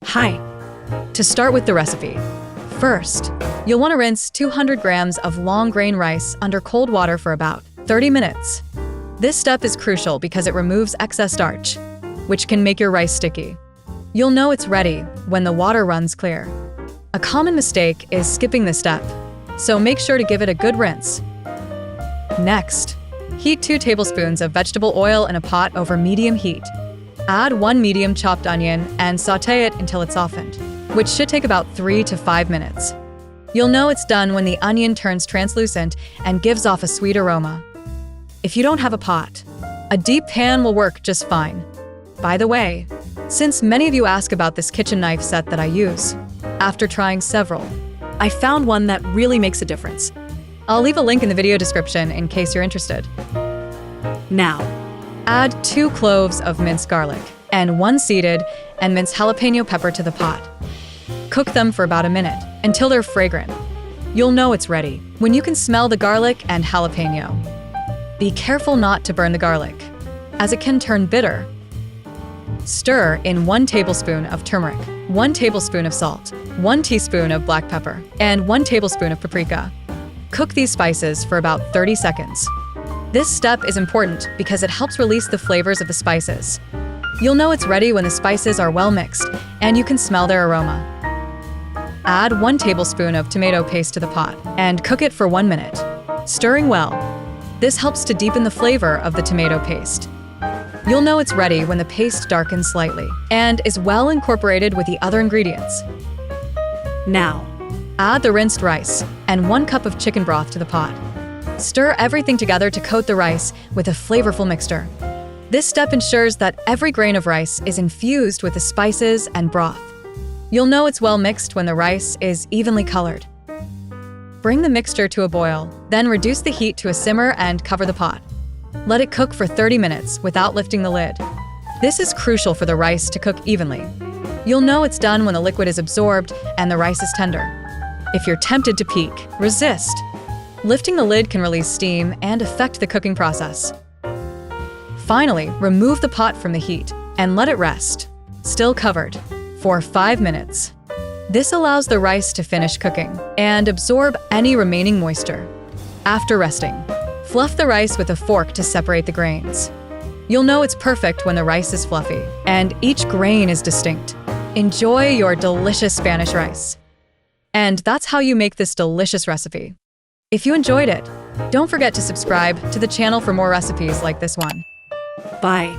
Hi. To start with the recipe, first, you'll want to rinse 200 grams of long grain rice under cold water for about 30 minutes. This step is crucial because it removes excess starch, which can make your rice sticky. You'll know it's ready when the water runs clear. A common mistake is skipping this step, so make sure to give it a good rinse. Next, heat 2 tablespoons of vegetable oil in a pot over medium heat. Add 1 medium chopped onion and sauté it until it's softened, which should take about 3 to 5 minutes. You'll know it's done when the onion turns translucent and gives off a sweet aroma. If you don't have a pot, a deep pan will work just fine. By the way, since many of you ask about this kitchen knife set that I use, after trying several, I found one that really makes a difference. I'll leave a link in the video description in case you're interested. Now, add 2 cloves of minced garlic and 1 seeded and minced jalapeno pepper to the pot. Cook them for about a minute until they're fragrant. You'll know it's ready when you can smell the garlic and jalapeno. Be careful not to burn the garlic, as it can turn bitter. Stir in 1 tablespoon of turmeric, 1 tablespoon of salt, 1 teaspoon of black pepper, and 1 tablespoon of paprika. Cook these spices for about 30 seconds. This step is important because it helps release the flavors of the spices. You'll know it's ready when the spices are well mixed and you can smell their aroma. Add 1 tablespoon of tomato paste to the pot and cook it for 1 minute, stirring well. This helps to deepen the flavor of the tomato paste. You'll know it's ready when the paste darkens slightly and is well incorporated with the other ingredients. Now, add the rinsed rice and 1 cup of chicken broth to the pot. Stir everything together to coat the rice with a flavorful mixture. This step ensures that every grain of rice is infused with the spices and broth. You'll know it's well mixed when the rice is evenly colored. Bring the mixture to a boil, then reduce the heat to a simmer and cover the pot. Let it cook for 30 minutes without lifting the lid. This is crucial for the rice to cook evenly. You'll know it's done when the liquid is absorbed and the rice is tender. If you're tempted to peek, resist. Lifting the lid can release steam and affect the cooking process. Finally, remove the pot from the heat and let it rest, still covered, for 5 minutes. This allows the rice to finish cooking and absorb any remaining moisture. After resting, fluff the rice with a fork to separate the grains. You'll know it's perfect when the rice is fluffy and each grain is distinct. Enjoy your delicious Spanish rice. And that's how you make this delicious recipe. If you enjoyed it, don't forget to subscribe to the channel for more recipes like this one. Bye.